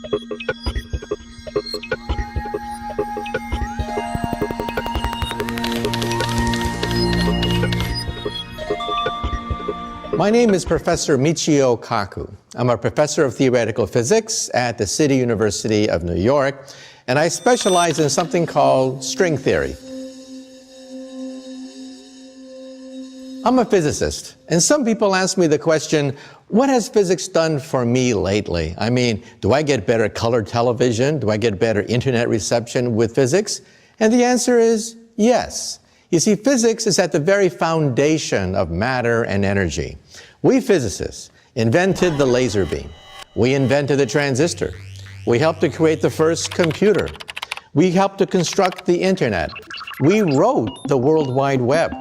My name is Professor Michio Kaku. I'm a professor of theoretical physics at the City University of New York, and I specialize in something called string theory. I'm a physicist, and some people ask me the question, what has physics done for me lately? I mean, do I get better color television? Do I get better internet reception with physics? And the answer is yes. You see, physics is at the very foundation of matter and energy. We physicists invented the laser beam. We invented the transistor. We helped to create the first computer. We helped to construct the internet. We wrote the World Wide Web.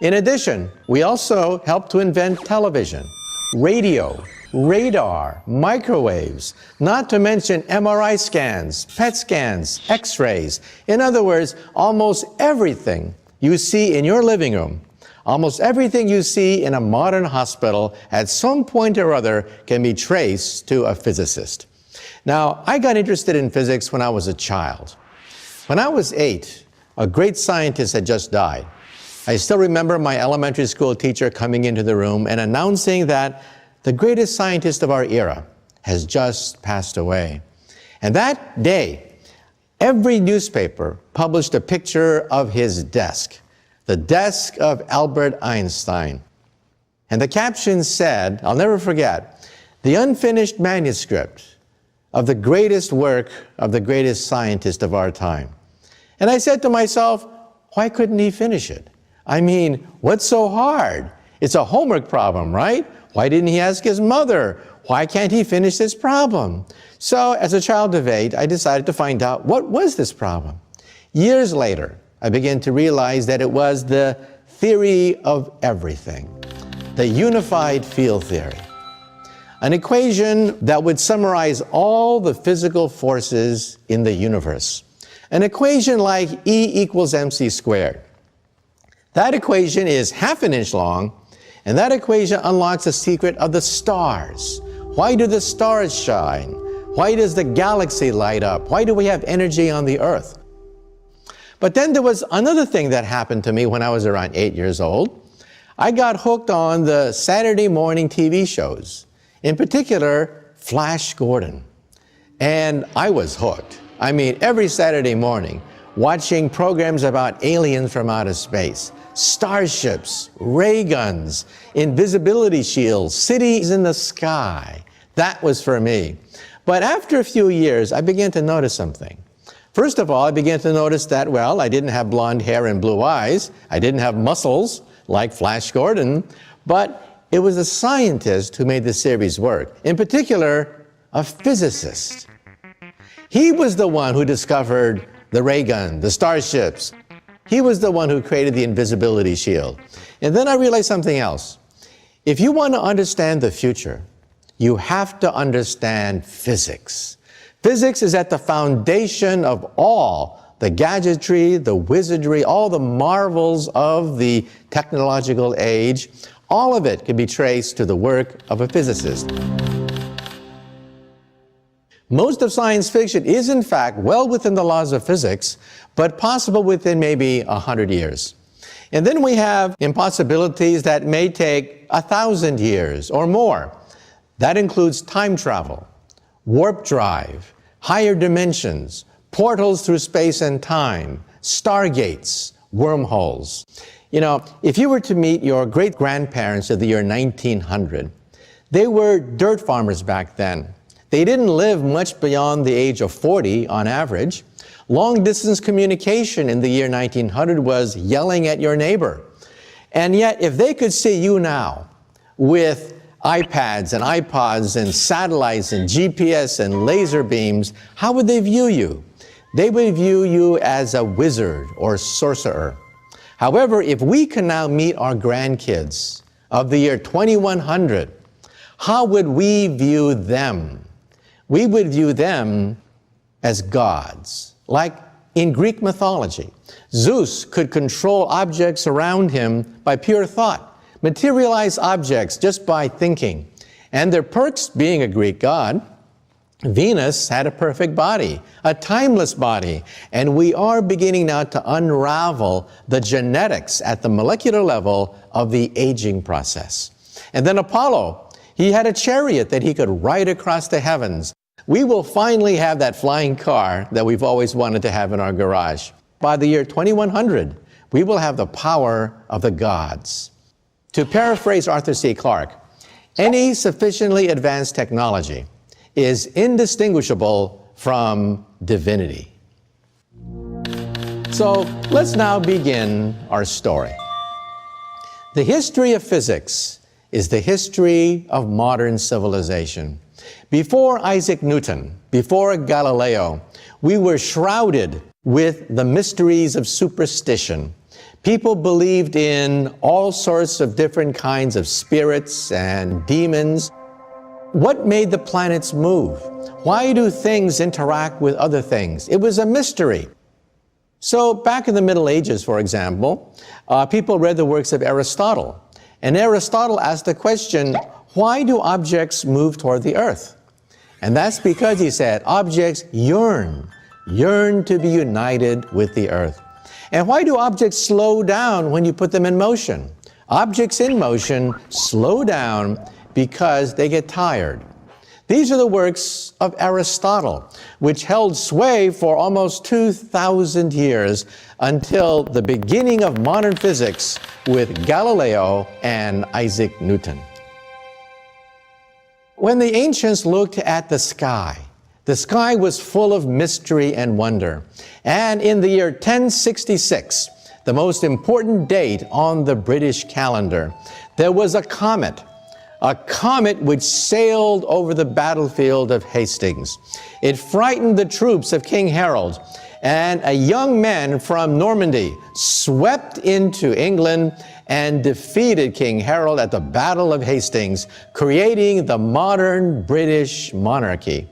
In addition, we also helped to invent television, radio, radar, microwaves, not to mention MRI scans, PET scans, X-rays. In other words, almost everything you see in your living room, almost everything you see in a modern hospital at some point or other can be traced to a physicist. Now, I got interested in physics when I was a child. When I was 8, a great scientist had just died. I still remember my elementary school teacher coming into the room and announcing that the greatest scientist of our era has just passed away. And that day, every newspaper published a picture of his desk, the desk of Albert Einstein. And the caption said, I'll never forget, the unfinished manuscript of the greatest work of the greatest scientist of our time. And I said to myself, why couldn't he finish it? I mean, what's so hard? It's a homework problem, right? Why didn't he ask his mother? Why can't he finish this problem? So as a child of 8, I decided to find out what was this problem. Years later, I began to realize that it was the theory of everything, the unified field theory, an equation that would summarize all the physical forces in the universe, an equation like E equals mc squared. That equation is half an inch long, and that equation unlocks the secret of the stars. Why do the stars shine? Why does the galaxy light up? Why do we have energy on the earth? But then there was another thing that happened to me when I was around 8 years old. I got hooked on the Saturday morning TV shows, in particular, Flash Gordon. And I was hooked. I mean, every Saturday morning, watching programs about aliens from outer space, starships, ray guns, invisibility shields, cities in the sky. That was for me. But after a few years, I began to notice something. First of all, I began to notice that, well, I didn't have blonde hair and blue eyes. I didn't have muscles like Flash Gordon, but it was a scientist who made the series work. In particular, a physicist. He was the one who discovered the ray gun, the starships. He was the one who created the invisibility shield. And then I realized something else. If you want to understand the future, you have to understand physics. Physics is at the foundation of all the gadgetry, the wizardry, all the marvels of the technological age. All of it can be traced to the work of a physicist. Most of science fiction is, in fact, well within the laws of physics, but possible within maybe 100 years. And then we have impossibilities that may take 1,000 years or more. That includes time travel, warp drive, higher dimensions, portals through space and time, stargates, wormholes. You know, if you were to meet your great-grandparents of the year 1900, they were dirt farmers back then. They didn't live much beyond the age of 40 on average. Long-distance communication in the year 1900 was yelling at your neighbor. And yet, if they could see you now with iPads and iPods and satellites and GPS and laser beams, how would they view you? They would view you as a wizard or sorcerer. However, if we can now meet our grandkids of the year 2100, how would we view them? We would view them as gods. Like in Greek mythology, Zeus could control objects around him by pure thought, materialize objects just by thinking. And their perks being a Greek god, Venus had a perfect body, a timeless body, and we are beginning now to unravel the genetics at the molecular level of the aging process. And then Apollo, he had a chariot that he could ride across the heavens. We will finally have that flying car that we've always wanted to have in our garage. By the year 2100, we will have the power of the gods. To paraphrase Arthur C. Clarke, any sufficiently advanced technology is indistinguishable from divinity. So let's now begin our story. The history of physics is the history of modern civilization. Before Isaac Newton, before Galileo, we were shrouded with the mysteries of superstition. People believed in all sorts of different kinds of spirits and demons. What made the planets move? Why do things interact with other things? It was a mystery. So back in the Middle Ages, for example, people read the works of Aristotle. And Aristotle asked the question, why do objects move toward the earth? And that's because, he said, objects yearn to be united with the earth. And why do objects slow down when you put them in motion? Objects in motion slow down because they get tired. These are the works of Aristotle, which held sway for almost 2,000 years until the beginning of modern physics with Galileo and Isaac Newton. When the ancients looked at the sky was full of mystery and wonder. And in the year 1066, the most important date on the British calendar, there was a comet which sailed over the battlefield of Hastings. It frightened the troops of King Harold, and a young man from Normandy swept into England and defeated King Harold at the Battle of Hastings, creating the modern British monarchy.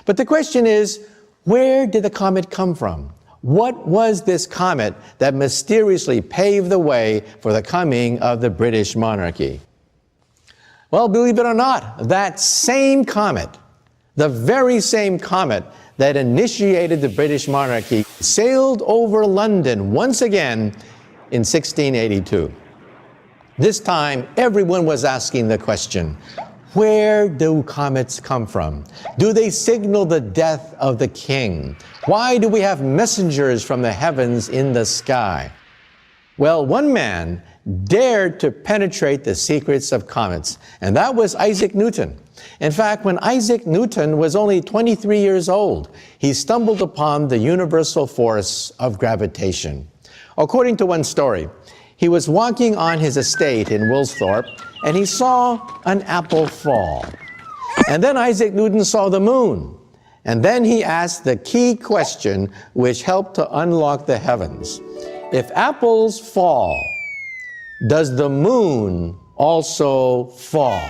But the question is, where did the comet come from? What was this comet that mysteriously paved the way for the coming of the British monarchy? Well, believe it or not, that same comet, the very same comet that initiated the British monarchy, sailed over London once again in 1682. This time, everyone was asking the question, where do comets come from? Do they signal the death of the king? Why do we have messengers from the heavens in the sky? Well, one man dared to penetrate the secrets of comets, and that was Isaac Newton. In fact, when Isaac Newton was only 23 years old, he stumbled upon the universal force of gravitation. According to one story, he was walking on his estate in Woolsthorpe, and he saw an apple fall. And then Isaac Newton saw the moon. And then he asked the key question which helped to unlock the heavens. If apples fall, does the moon also fall?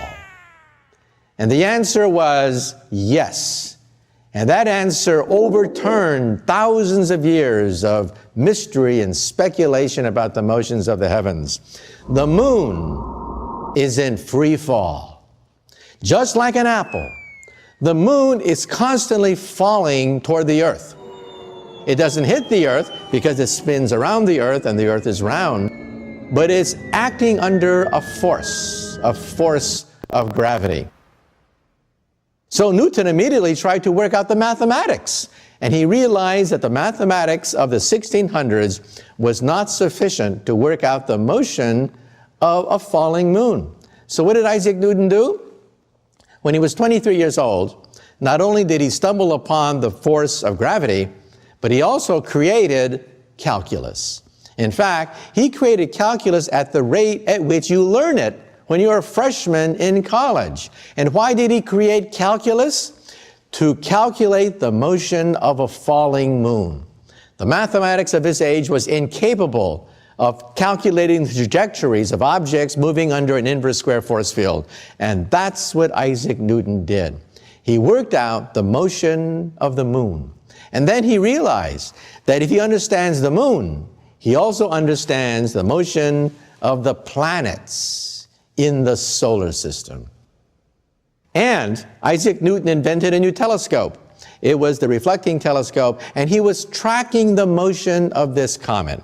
And the answer was yes. And that answer overturned thousands of years of mystery and speculation about the motions of the heavens. The moon is in free fall. Just like an apple, the moon is constantly falling toward the earth. It doesn't hit the earth because it spins around the earth and the earth is round, but it's acting under a force of gravity. So Newton immediately tried to work out the mathematics, and he realized that the mathematics of the 1600s was not sufficient to work out the motion of a falling moon. So what did Isaac Newton do? When he was 23 years old, not only did he stumble upon the force of gravity, but he also created calculus. In fact, he created calculus at the rate at which you learn it when you're a freshman in college. And why did he create calculus? To calculate the motion of a falling moon. The mathematics of his age was incapable of calculating the trajectories of objects moving under an inverse square force field. And that's what Isaac Newton did. He worked out the motion of the moon. And then he realized that if he understands the moon, he also understands the motion of the planets in the solar system. And Isaac Newton invented a new telescope. It was the reflecting telescope, and he was tracking the motion of this comet.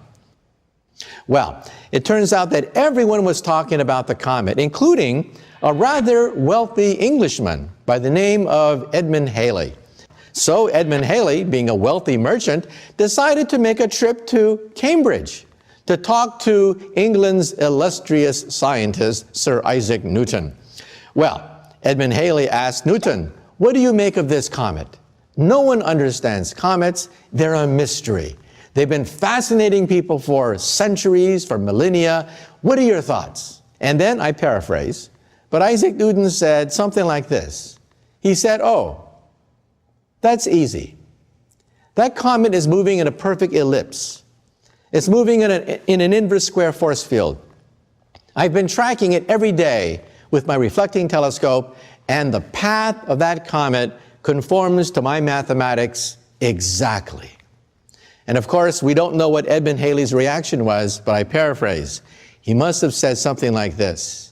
Well, it turns out that everyone was talking about the comet, including a rather wealthy Englishman by the name of Edmund Halley. So Edmund Halley, being a wealthy merchant, decided to make a trip to Cambridge to talk to England's illustrious scientist, Sir Isaac Newton. Well, Edmund Halley asked Newton, "What do you make of this comet? No one understands comets. They're a mystery. They've been fascinating people for centuries, for millennia. What are your thoughts?" And then, I paraphrase, but Isaac Newton said something like this. He said, "Oh, that's easy. That comet is moving in a perfect ellipse. It's moving in an inverse square force field. I've been tracking it every day with my reflecting telescope, and the path of that comet conforms to my mathematics exactly." And of course, we don't know what Edmund Halley's reaction was, but I paraphrase. He must have said something like this: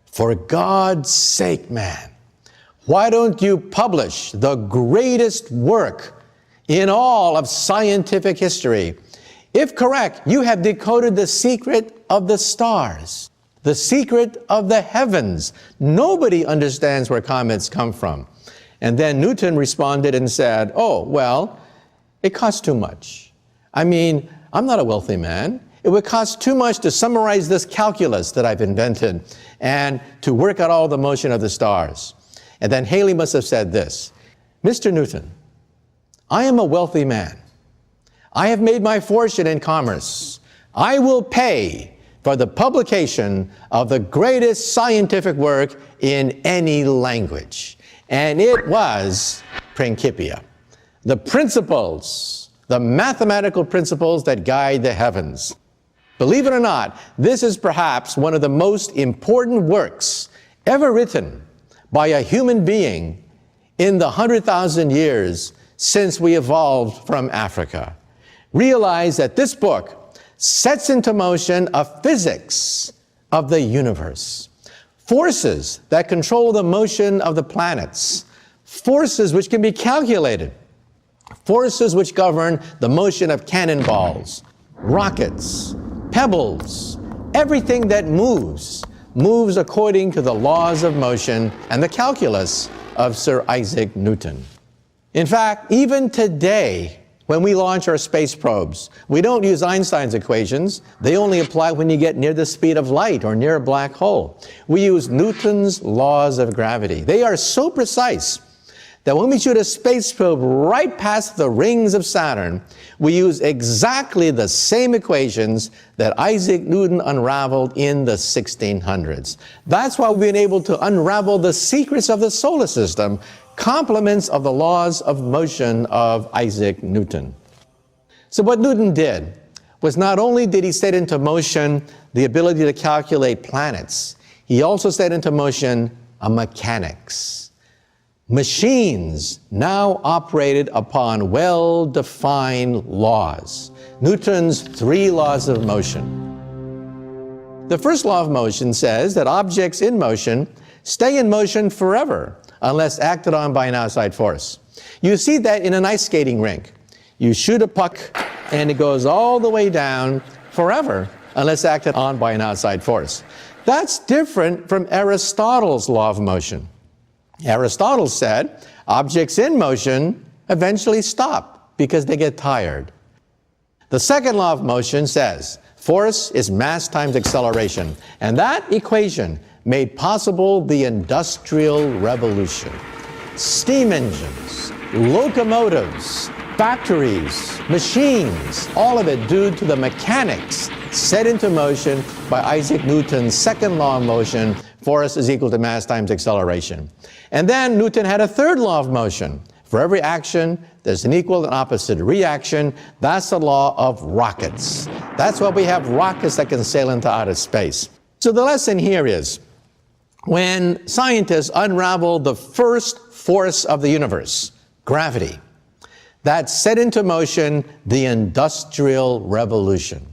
"For God's sake, man, why don't you publish the greatest work in all of scientific history? If correct, you have decoded the secret of the stars, the secret of the heavens. Nobody understands where comets come from." And then Newton responded and said, "Oh, well, it costs too much. I mean, I'm not a wealthy man. It would cost too much to summarize this calculus that I've invented and to work out all the motion of the stars." And then Halley must have said this: "Mr. Newton, I am a wealthy man. I have made my fortune in commerce. I will pay for the publication of the greatest scientific work in any language." And it was Principia, the principles, the mathematical principles that guide the heavens. Believe it or not, this is perhaps one of the most important works ever written by a human being in the 100,000 years since we evolved from Africa. Realize that this book sets into motion a physics of the universe. Forces that control the motion of the planets. Forces which can be calculated. Forces which govern the motion of cannonballs, rockets, pebbles. Everything that moves according to the laws of motion and the calculus of Sir Isaac Newton. In fact, even today, when we launch our space probes, we don't use Einstein's equations. They only apply when you get near the speed of light or near a black hole. We use Newton's laws of gravity. They are so precise that when we shoot a space probe right past the rings of Saturn, we use exactly the same equations that Isaac Newton unraveled in the 1600s. That's why we've been able to unravel the secrets of the solar system, complements of the laws of motion of Isaac Newton. So what Newton did was not only did he set into motion the ability to calculate planets, he also set into motion a mechanics. Machines now operated upon well-defined laws. Newton's 3 laws of motion. The first law of motion says that objects in motion stay in motion forever unless acted on by an outside force. You see that in an ice skating rink. You shoot a puck and it goes all the way down forever unless acted on by an outside force. That's different from Aristotle's law of motion. Aristotle said objects in motion eventually stop because they get tired. The second law of motion says force is mass times acceleration, and that equation made possible the Industrial Revolution. Steam engines, locomotives, factories, machines, all of it due to the mechanics set into motion by Isaac Newton's second law of motion, force is equal to mass times acceleration. And then Newton had a third law of motion. For every action, there's an equal and opposite reaction. That's the law of rockets. That's why we have rockets that can sail into outer space. So the lesson here is, when scientists unravel the first force of the universe, gravity, that set into motion the Industrial Revolution.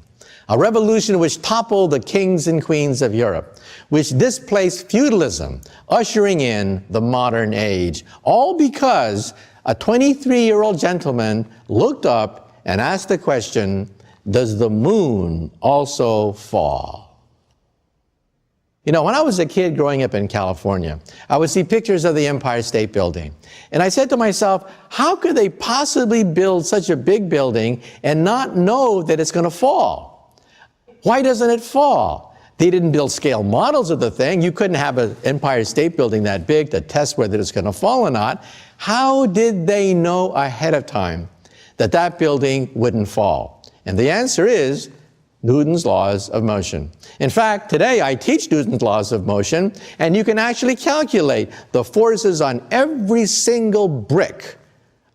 a revolution which toppled the kings and queens of Europe, which displaced feudalism, ushering in the modern age, all because a 23-year-old gentleman looked up and asked the question, does the moon also fall? You know, when I was a kid growing up in California, I would see pictures of the Empire State Building. And I said to myself, how could they possibly build such a big building and not know that it's going to fall? Why doesn't it fall? They didn't build scale models of the thing. You couldn't have an Empire State Building that big to test whether it's going to fall or not. How did they know ahead of time that that building wouldn't fall? And the answer is Newton's laws of motion. In fact, today I teach Newton's laws of motion, and you can actually calculate the forces on every single brick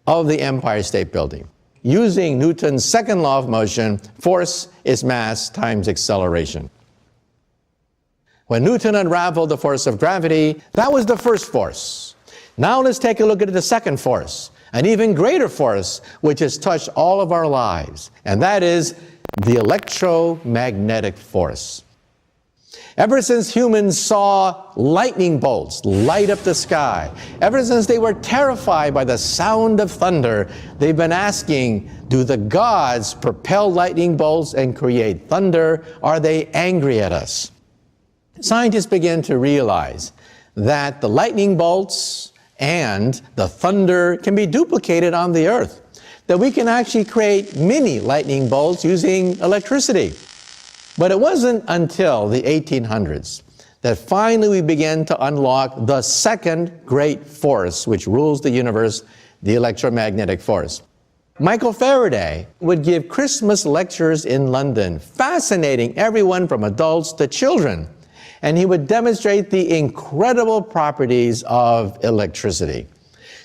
of the Empire State Building. Using Newton's second law of motion, force is mass times acceleration. When Newton unraveled the force of gravity, that was the first force. Now let's take a look at the second force, an even greater force which has touched all of our lives, and that is the electromagnetic force. Ever since humans saw lightning bolts light up the sky, ever since they were terrified by the sound of thunder, they've been asking, do the gods propel lightning bolts and create thunder? Are they angry at us? Scientists began to realize that the lightning bolts and the thunder can be duplicated on the earth, that we can actually create mini lightning bolts using electricity. But it wasn't until the 1800s that finally we began to unlock the second great force which rules the universe, the electromagnetic force. Michael Faraday would give Christmas lectures in London, fascinating everyone from adults to children. And he would demonstrate the incredible properties of electricity.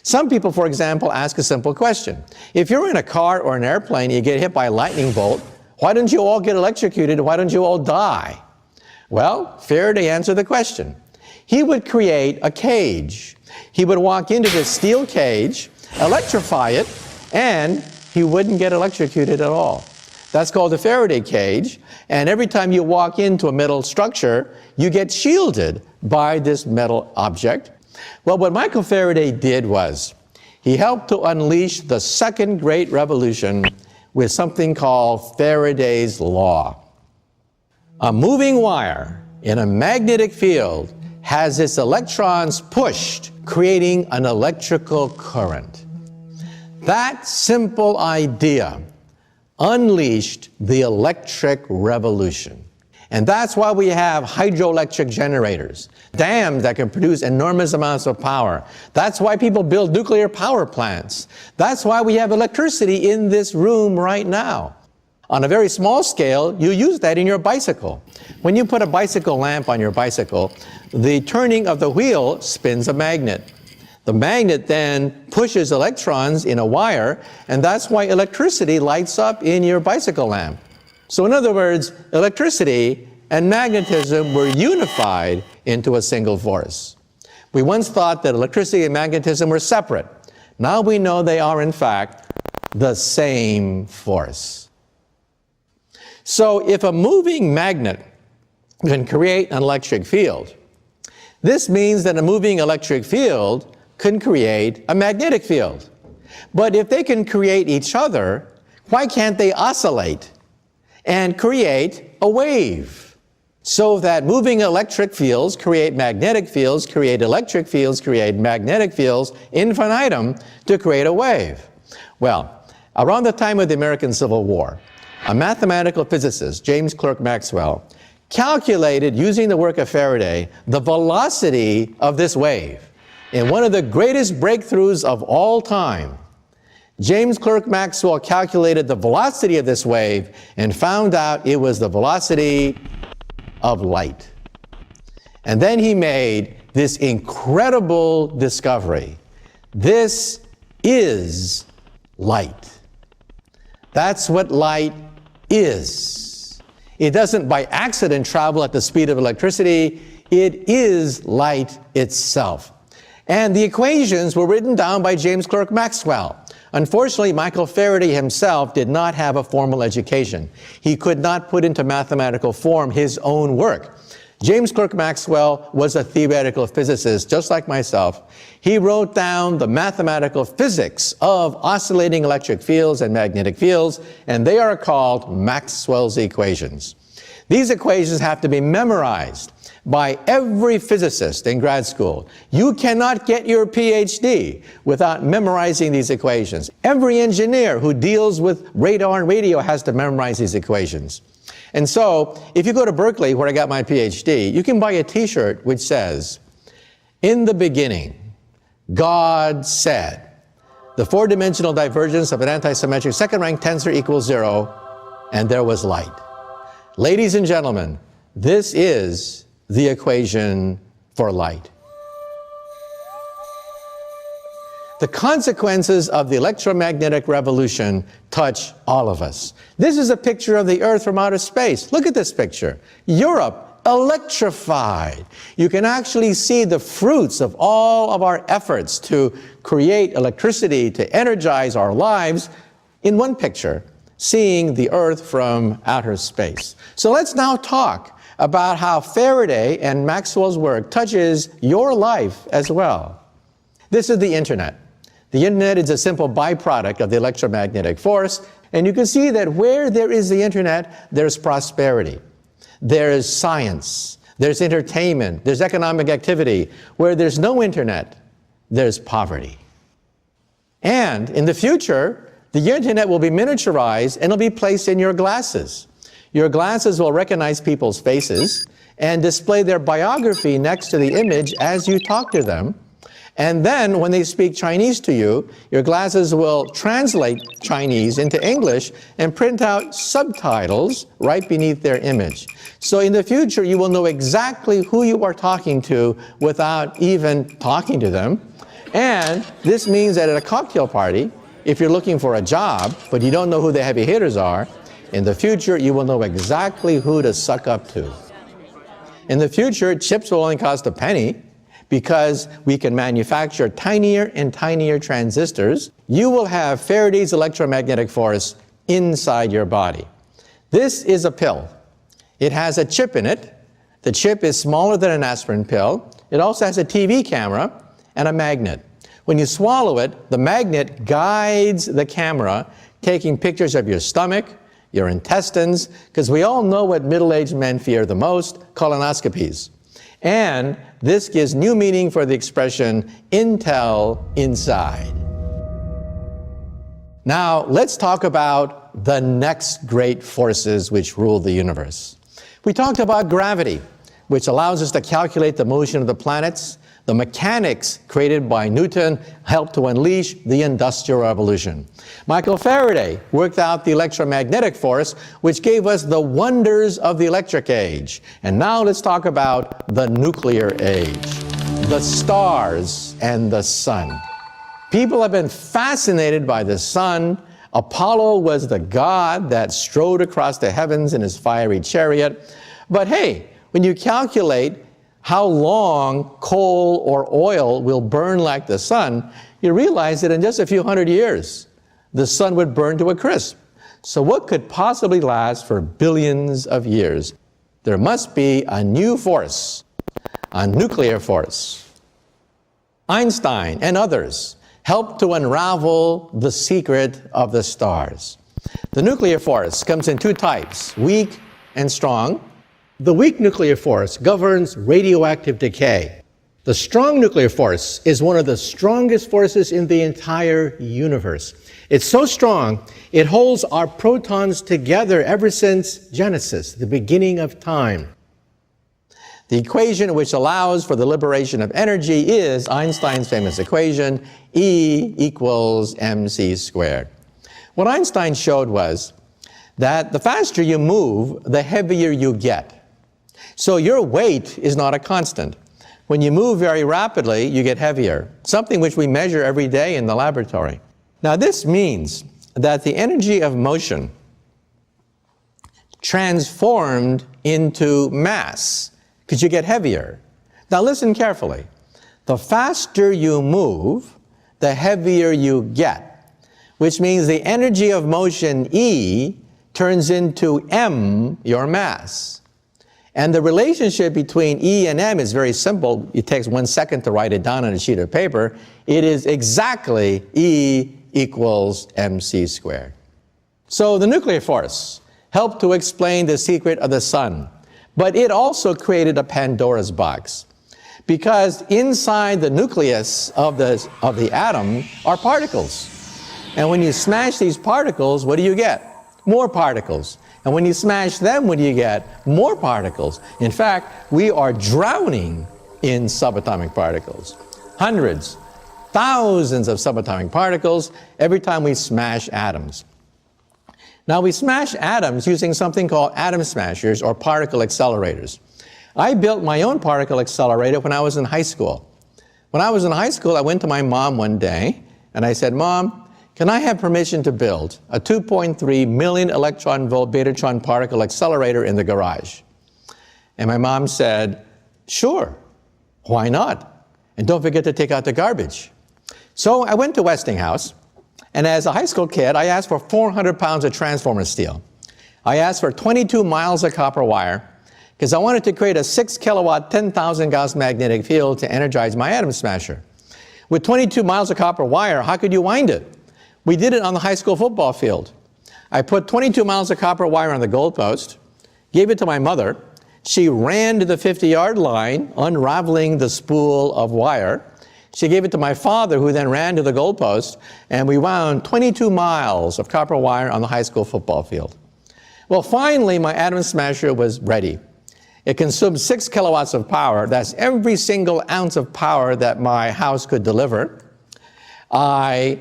Some people, for example, ask a simple question. If you're in a car or an airplane and you get hit by a lightning bolt, why don't you all get electrocuted? Why don't you all die? Well, Faraday answered the question. He would create a cage. He would walk into this steel cage, electrify it, and he wouldn't get electrocuted at all. That's called the Faraday cage, and every time you walk into a metal structure, you get shielded by this metal object. Well, what Michael Faraday did was he helped to unleash the second great revolution with something called Faraday's law. A moving wire in a magnetic field has its electrons pushed, creating an electrical current. That simple idea unleashed the electric revolution. And that's why we have hydroelectric generators, dams that can produce enormous amounts of power. That's why people build nuclear power plants. That's why we have electricity in this room right now. On a very small scale, you use that in your bicycle. When you put a bicycle lamp on your bicycle, the turning of the wheel spins a magnet. The magnet then pushes electrons in a wire, and that's why electricity lights up in your bicycle lamp. So in other words, electricity and magnetism were unified into a single force. We once thought that electricity and magnetism were separate. Now we know they are, in fact, the same force. So if a moving magnet can create an electric field, this means that a moving electric field can create a magnetic field. But if they can create each other, why can't they oscillate and create a wave? So that moving electric fields create magnetic fields, create electric fields, create magnetic fields, infinitum, to create a wave. Well, around the time of the American Civil War, a mathematical physicist, James Clerk Maxwell, calculated, using the work of Faraday, the velocity of this wave. In one of the greatest breakthroughs of all time, James Clerk Maxwell calculated the velocity of this wave and found out it was the velocity of light. And then he made this incredible discovery. This is light. That's what light is. It doesn't by accident travel at the speed of electricity. It is light itself. And the equations were written down by James Clerk Maxwell. Unfortunately, Michael Faraday himself did not have a formal education. He could not put into mathematical form his own work. James Clerk Maxwell was a theoretical physicist, just like myself. He wrote down the mathematical physics of oscillating electric fields and magnetic fields, and they are called Maxwell's equations. These equations have to be memorized by every physicist in grad school. You cannot get your PhD without memorizing these equations. Every engineer who deals with radar and radio has to memorize these equations. And so, if you go to Berkeley, where I got my PhD, you can buy a t-shirt which says, "In the beginning, God said, the four-dimensional divergence of an antisymmetric second-rank tensor equals 0, and there was light." Ladies and gentlemen, this is the equation for light. The consequences of the electromagnetic revolution touch all of us. This is a picture of the Earth from outer space. Look at this picture. Europe, electrified. You can actually see the fruits of all of our efforts to create electricity, to energize our lives in one picture, seeing the Earth from outer space. So let's now talk about how Faraday and Maxwell's work touches your life as well. This is the internet. The internet is a simple byproduct of the electromagnetic force, and you can see that where there is the internet, there's prosperity. There is science, there's entertainment, there's economic activity. Where there's no internet, there's poverty. And in the future, the internet will be miniaturized and it'll be placed in your glasses. Your glasses will recognize people's faces and display their biography next to the image as you talk to them. And then when they speak Chinese to you, your glasses will translate Chinese into English and print out subtitles right beneath their image. So in the future, you will know exactly who you are talking to without even talking to them. And this means that at a cocktail party, if you're looking for a job, but you don't know who the heavy hitters are, in the future, you will know exactly who to suck up to. In the future, chips will only cost a penny, because we can manufacture tinier and tinier transistors. You will have Faraday's electromagnetic force inside your body. This is a pill. It has a chip in it. The chip is smaller than an aspirin pill. It also has a TV camera and a magnet. When you swallow it, the magnet guides the camera, taking pictures of your stomach, your intestines, because we all know what middle-aged men fear the most, colonoscopies. And this gives new meaning for the expression, Intel inside. Now, let's talk about the next great forces which rule the universe. We talked about gravity, which allows us to calculate the motion of the planets. The mechanics created by Newton helped to unleash the Industrial Revolution. Michael Faraday worked out the electromagnetic force, which gave us the wonders of the electric age. And now let's talk about the nuclear age, the stars and the sun. People have been fascinated by the sun. Apollo was the god that strode across the heavens in his fiery chariot. But hey, when you calculate how long coal or oil will burn like the sun, you realize that in just a few hundred years, the sun would burn to a crisp. So what could possibly last for billions of years? There must be a new force, a nuclear force. Einstein and others helped to unravel the secret of the stars. The nuclear force comes in two types, weak and strong. The weak nuclear force governs radioactive decay. The strong nuclear force is one of the strongest forces in the entire universe. It's so strong, it holds our protons together ever since Genesis, the beginning of time. The equation which allows for the liberation of energy is Einstein's famous equation, E equals mc squared. What Einstein showed was that the faster you move, the heavier you get. So your weight is not a constant. When you move very rapidly, you get heavier, something which we measure every day in the laboratory. Now this means that the energy of motion transformed into mass, because you get heavier. Now listen carefully. The faster you move, the heavier you get. which means the energy of motion, E, turns into m, your mass. And the relationship between E and m is very simple. It takes 1 second to write it down on a sheet of paper. It is exactly E equals mc squared. So the nuclear force helped to explain the secret of the sun, but it also created a Pandora's box. Because inside the nucleus of the atom are particles. And when you smash these particles, what do you get? More particles. And when you smash them, what do you get? More particles. In fact, we are drowning in subatomic particles. Hundreds, thousands of subatomic particles every time we smash atoms. Now, we smash atoms using something called atom smashers or particle accelerators. I built my own particle accelerator when I was in high school. When I was in high school, I went to my mom one day and I said, "Mom, can I have permission to build a 2.3 million electron volt betatron particle accelerator in the garage?" And my mom said, "Sure, why not? And don't forget to take out the garbage." So I went to Westinghouse, and as a high school kid, I asked for 400 pounds of transformer steel. I asked for 22 miles of copper wire, because I wanted to create a 6 kilowatt, 10,000 Gauss magnetic field to energize my atom smasher. With 22 miles of copper wire, how could you wind it? We did it on the high school football field. I put 22 miles of copper wire on the goalpost, gave it to my mother. She ran to the 50-yard line, unraveling the spool of wire. She gave it to my father, who then ran to the goalpost, and we wound 22 miles of copper wire on the high school football field. Well, finally, my atom smasher was ready. It consumed 6 kilowatts of power. That's every single ounce of power that my house could deliver. I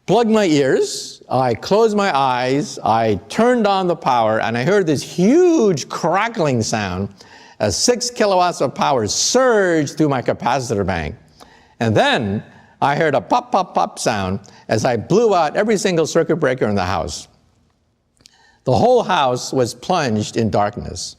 plugged my ears, I closed my eyes, I turned on the power, and I heard this huge crackling sound as 6 kilowatts of power surged through my capacitor bank. And then I heard a pop, pop, pop sound as I blew out every single circuit breaker in the house. The whole house was plunged in darkness.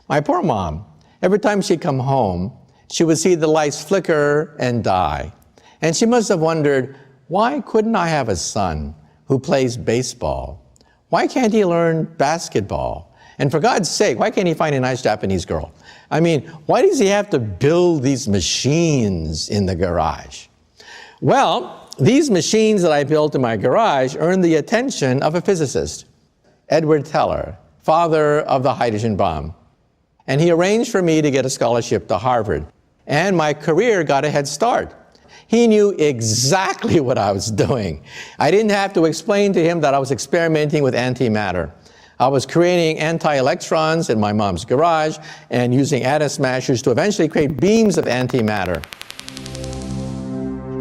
My poor mom, every time she'd come home, she would see the lights flicker and die. And she must have wondered, why couldn't I have a son who plays baseball? Why can't he learn basketball? And for God's sake, why can't he find a nice Japanese girl? I mean, why does he have to build these machines in the garage? Well, these machines that I built in my garage earned the attention of a physicist, Edward Teller, father of the hydrogen bomb. And he arranged for me to get a scholarship to Harvard. And my career got a head start. He knew exactly what I was doing. I didn't have to explain to him that I was experimenting with antimatter. I was creating anti-electrons in my mom's garage and using atom smashers to eventually create beams of antimatter.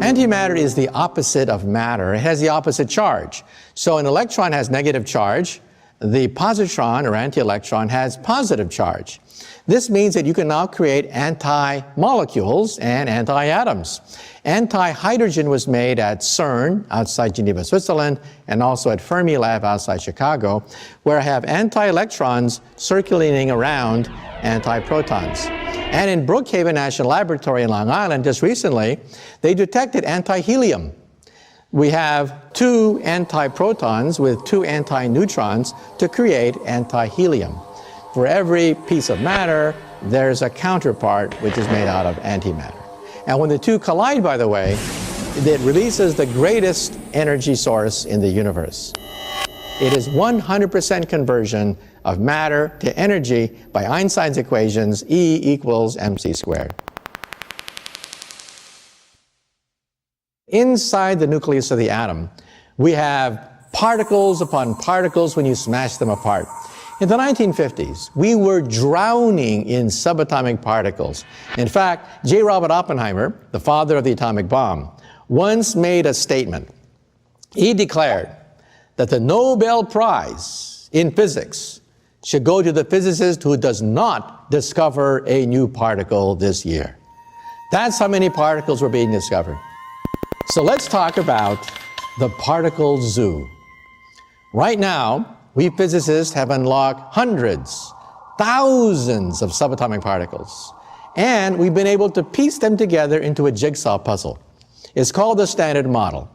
Antimatter is the opposite of matter. It has the opposite charge. So an electron has negative charge. The positron, or anti-electron, has positive charge. This means that you can now create anti-molecules and anti-atoms. Anti-hydrogen was made at CERN, outside Geneva, Switzerland, and also at Fermilab outside Chicago, where I have anti-electrons circulating around anti-protons. And in Brookhaven National Laboratory in Long Island, just recently, they detected anti-helium. We have 2 antiprotons with 2 antineutrons to create anti-helium. For every piece of matter, there's a counterpart which is made out of antimatter. And when the two collide, by the way, it releases the greatest energy source in the universe. It is 100% conversion of matter to energy by Einstein's equations, E equals mc squared. Inside the nucleus of the atom, we have particles upon particles when you smash them apart. In the 1950s, we were drowning in subatomic particles. In fact, J. Robert Oppenheimer, the father of the atomic bomb, once made a statement. He declared that the Nobel Prize in physics should go to the physicist who does not discover a new particle this year. That's how many particles were being discovered. So let's talk about the particle zoo. Right now, we physicists have unlocked hundreds, thousands of subatomic particles, and we've been able to piece them together into a jigsaw puzzle. It's called the Standard Model.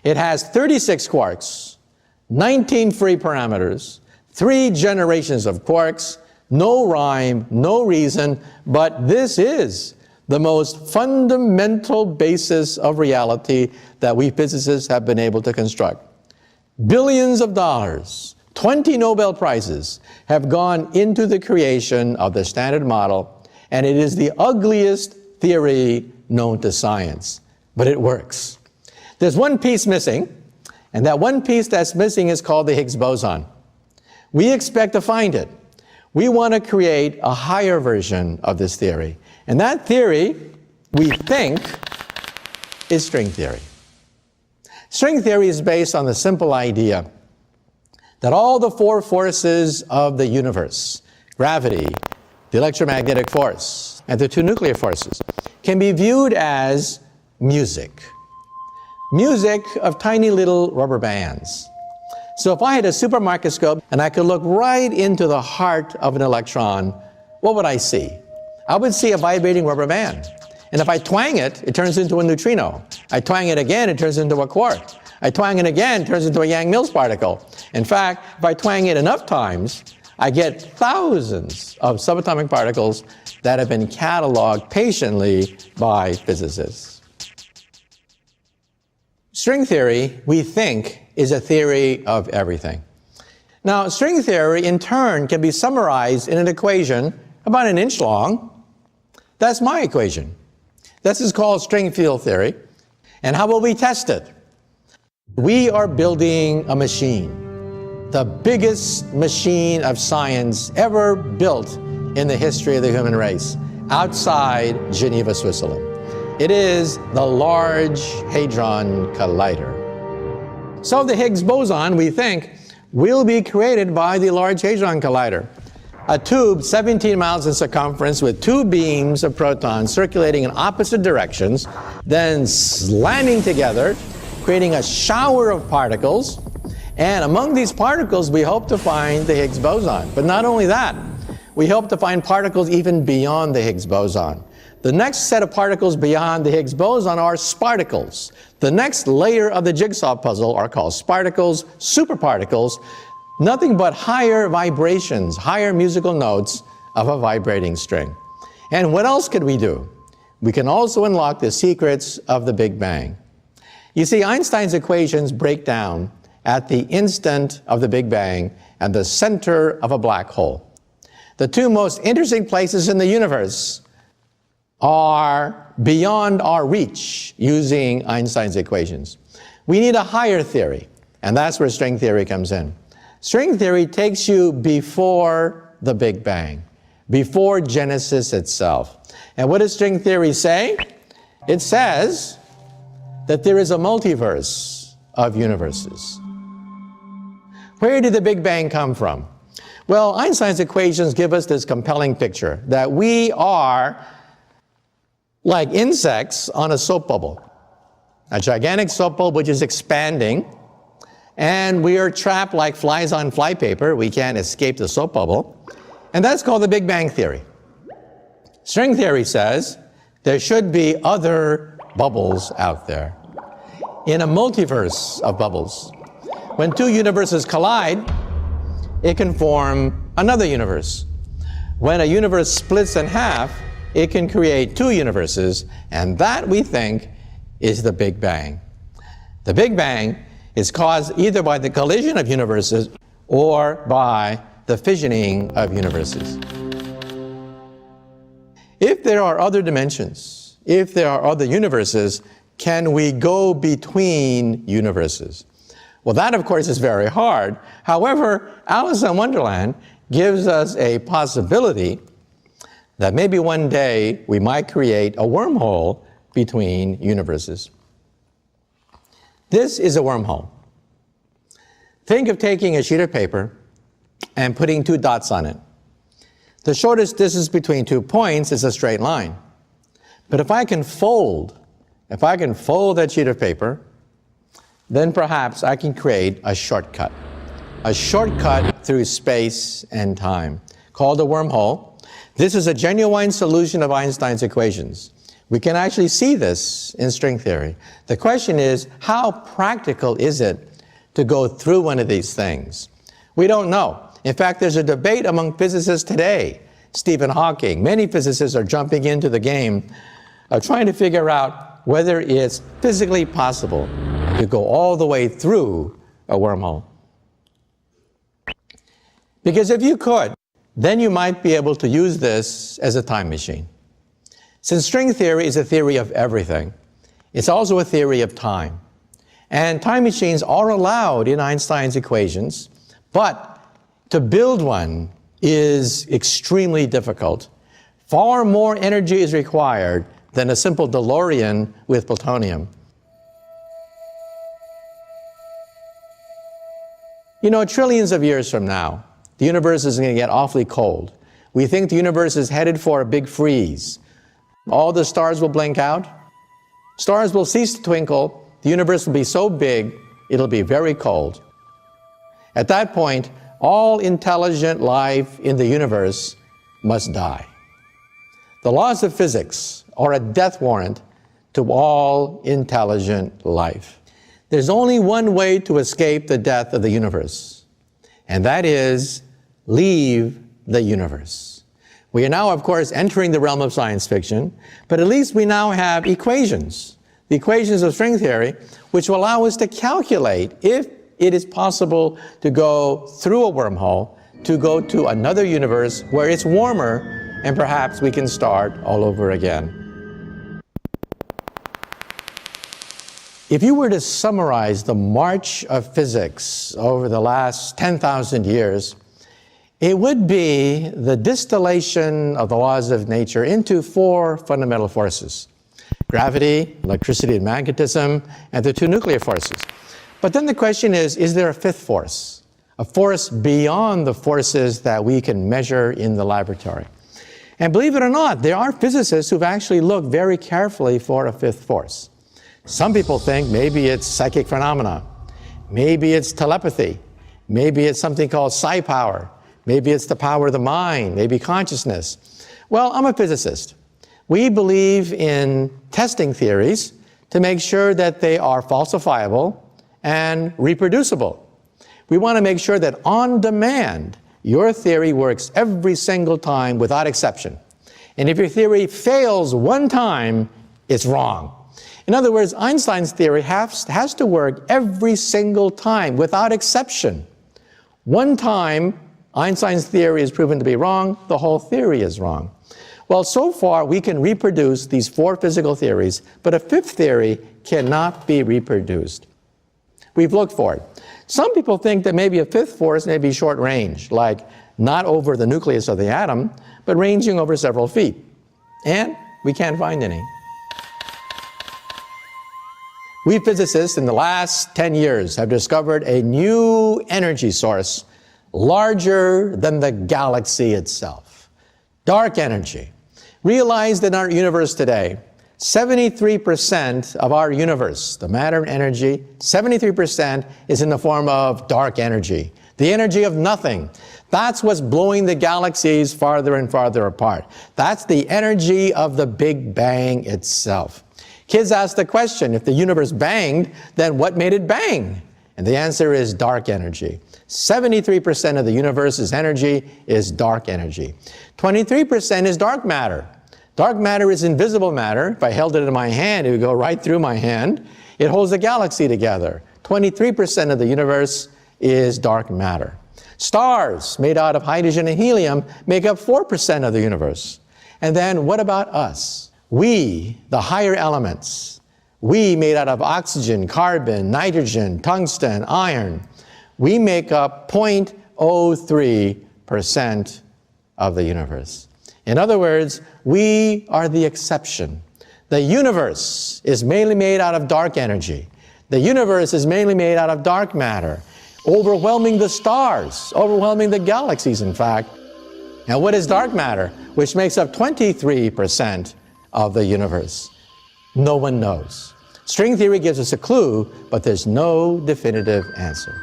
It has 36 quarks, 19 free parameters, 3 generations of quarks, no rhyme, no reason, but this is the most fundamental basis of reality that we physicists have been able to construct. Billions of dollars, 20 Nobel Prizes have gone into the creation of the Standard Model, and it is the ugliest theory known to science, but it works. There's one piece missing, and that one piece that's missing is called the Higgs boson. We expect to find it. We want to create a higher version of this theory. And that theory, we think, is string theory. String theory is based on the simple idea that all the 4 forces of the universe, gravity, the electromagnetic force, and the 2 nuclear forces, can be viewed as music. Music of tiny little rubber bands. So if I had a super microscope and I could look right into the heart of an electron, what would I see? I would see a vibrating rubber band. And if I twang it, it turns into a neutrino. I twang it again, it turns into a quark. I twang it again, it turns into a Yang-Mills particle. In fact, if I twang it enough times, I get thousands of subatomic particles that have been cataloged patiently by physicists. String theory, we think, is a theory of everything. Now, string theory, in turn, can be summarized in an equation about an inch long. That's my equation. This is called string field theory. And how will we test it? We are building a machine, the biggest machine of science ever built in the history of the human race, outside Geneva, Switzerland. It is the Large Hadron Collider. So the Higgs boson, we think, will be created by the Large Hadron Collider. A tube 17 miles in circumference with 2 beams of protons circulating in opposite directions, then slamming together, creating a shower of particles. And among these particles, we hope to find the Higgs boson. But not only that, we hope to find particles even beyond the Higgs boson. The next set of particles beyond the Higgs boson are sparticles. The next layer of the jigsaw puzzle are called sparticles, superparticles, nothing but higher vibrations, higher musical notes of a vibrating string. And what else could we do? We can also unlock the secrets of the Big Bang. You see, Einstein's equations break down at the instant of the Big Bang and the center of a black hole. The 2 most interesting places in the universe are beyond our reach using Einstein's equations. We need a higher theory, and that's where string theory comes in. String theory takes you before the Big Bang, before Genesis itself. And what does string theory say? It says that there is a multiverse of universes. Where did the Big Bang come from? Well, Einstein's equations give us this compelling picture that we are like insects on a soap bubble, a gigantic soap bubble which is expanding, and we are trapped like flies on flypaper. We can't escape the soap bubble, and that's called the Big Bang theory. String theory says there should be other bubbles out there in a multiverse of bubbles. When 2 universes collide, it can form another universe. When a universe splits in half, it can create 2 universes, and that, we think, is the Big Bang. The Big Bang is caused either by the collision of universes or by the fissioning of universes. If there are other dimensions, if there are other universes, can we go between universes? Well, that, of course, is very hard. However, Alice in Wonderland gives us a possibility that maybe one day we might create a wormhole between universes. This is a wormhole. Think of taking a sheet of paper and putting 2 dots on it. The shortest distance between 2 points is a straight line. But if I can fold that sheet of paper, then perhaps I can create a shortcut through space and time, called a wormhole. This is a genuine solution of Einstein's equations. We can actually see this in string theory. The question is, how practical is it to go through one of these things? We don't know. In fact, there's a debate among physicists today. Stephen Hawking, many physicists are jumping into the game of trying to figure out whether it's physically possible to go all the way through a wormhole. Because if you could, then you might be able to use this as a time machine. Since string theory is a theory of everything, it's also a theory of time. And time machines are allowed in Einstein's equations, but to build one is extremely difficult. Far more energy is required than a simple DeLorean with plutonium. You know, trillions of years from now, the universe is going to get awfully cold. We think the universe is headed for a big freeze. All the stars will blink out. Stars will cease to twinkle. The universe will be so big, it'll be very cold. At that point, all intelligent life in the universe must die. The laws of physics are a death warrant to all intelligent life. There's only one way to escape the death of the universe, and that is leave the universe. We are now, of course, entering the realm of science fiction, but at least we now have equations, the equations of string theory, which will allow us to calculate if it is possible to go through a wormhole, to go to another universe where it's warmer, and perhaps we can start all over again. If you were to summarize the march of physics over the last 10,000 years, it would be the distillation of the laws of nature into four fundamental forces: gravity, electricity, and magnetism, and the two nuclear forces. But then the question is there a fifth force? A force beyond the forces that we can measure in the laboratory? And believe it or not, there are physicists who've actually looked very carefully for a fifth force. Some people think maybe it's psychic phenomena, maybe it's telepathy, maybe it's something called psi power, maybe it's the power of the mind, maybe consciousness. Well, I'm a physicist. We believe in testing theories to make sure that they are falsifiable and reproducible. We want to make sure that on demand, your theory works every single time without exception. And if your theory fails one time, it's wrong. In other words, Einstein's theory has to work every single time without exception. One time, Einstein's theory is proven to be wrong, the whole theory is wrong. Well, so far we can reproduce these four physical theories, but a fifth theory cannot be reproduced. We've looked for it. Some people think that maybe a fifth force may be short range, like not over the nucleus of the atom, but ranging over several feet. And we can't find any. We physicists in the last 10 years have discovered a new energy source larger than the galaxy itself. Dark energy. Realize that in our universe today, 73% of our universe, the matter and energy, 73% is in the form of dark energy, the energy of nothing. That's what's blowing the galaxies farther and farther apart. That's the energy of the Big Bang itself. Kids ask the question, if the universe banged, then what made it bang? And the answer is dark energy. 73% of the universe's energy is dark energy. 23% is dark matter. Dark matter is invisible matter. If I held it in my hand, it would go right through my hand. It holds the galaxy together. 23% of the universe is dark matter. Stars made out of hydrogen and helium make up 4% of the universe. And then what about us? We, the higher elements, we made out of oxygen, carbon, nitrogen, tungsten, iron, we make up 0.03% of the universe. In other words, we are the exception. The universe is mainly made out of dark energy. The universe is mainly made out of dark matter, overwhelming the stars, overwhelming the galaxies, in fact. Now, what is dark matter, which makes up 23% of the universe? No one knows. String theory gives us a clue, but there's no definitive answer.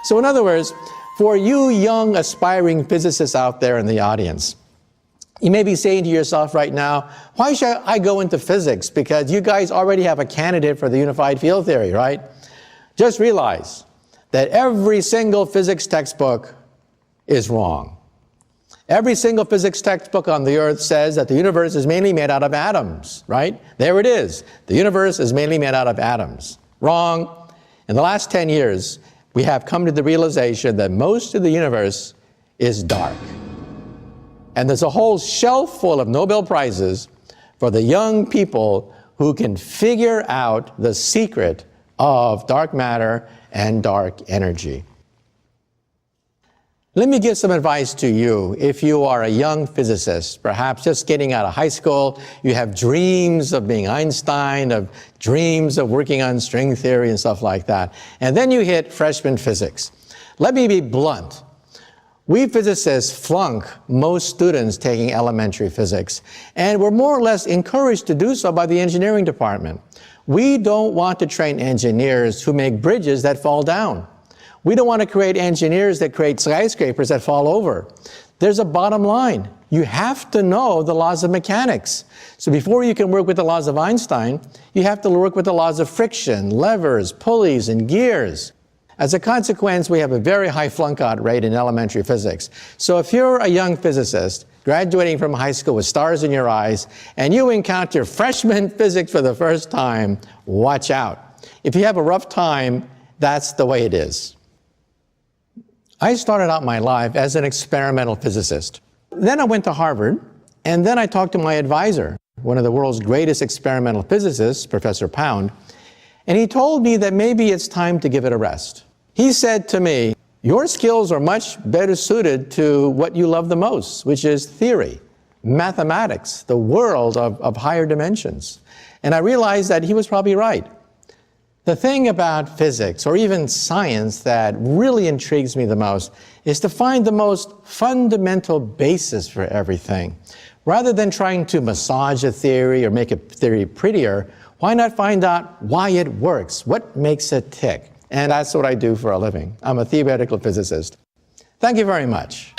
So in other words, for you young aspiring physicists out there in the audience, You may be saying to yourself right now, why should I go into physics? Because you guys already have a candidate for the unified field theory, right? Just realize that every single physics textbook is wrong. Every single physics textbook on the earth says that the universe is mainly made out of atoms, right? There it is. The universe is mainly made out of atoms. Wrong. In the last 10 years, we have come to the realization that most of the universe is dark. And there's a whole shelf full of Nobel Prizes for the young people who can figure out the secret of dark matter and dark energy. Let me give some advice to you if you are a young physicist, perhaps just getting out of high school, you have dreams of being Einstein, of dreams of working on string theory and stuff like that, and then you hit freshman physics. Let me be blunt. We physicists flunk most students taking elementary physics, and we're more or less encouraged to do so by the engineering department. We don't want to train engineers who make bridges that fall down. We don't want to create engineers that create skyscrapers that fall over. There's a bottom line. You have to know the laws of mechanics. So before you can work with the laws of Einstein, you have to work with the laws of friction, levers, pulleys, and gears. As a consequence, we have a very high flunk-out rate in elementary physics. So if you're a young physicist graduating from high school with stars in your eyes, and you encounter freshman physics for the first time, watch out. If you have a rough time, that's the way it is. I started out my life as an experimental physicist. Then I went to Harvard, and then I talked to my advisor, one of the world's greatest experimental physicists, Professor Pound, and he told me that maybe it's time to give it a rest. He said to me, your skills are much better suited to what you love the most, which is theory, mathematics, the world of higher dimensions. And I realized that he was probably right. The thing about physics, or even science, that really intrigues me the most is to find the most fundamental basis for everything. Rather than trying to massage a theory or make a theory prettier, why not find out why it works? What makes it tick? And that's what I do for a living. I'm a theoretical physicist. Thank you very much.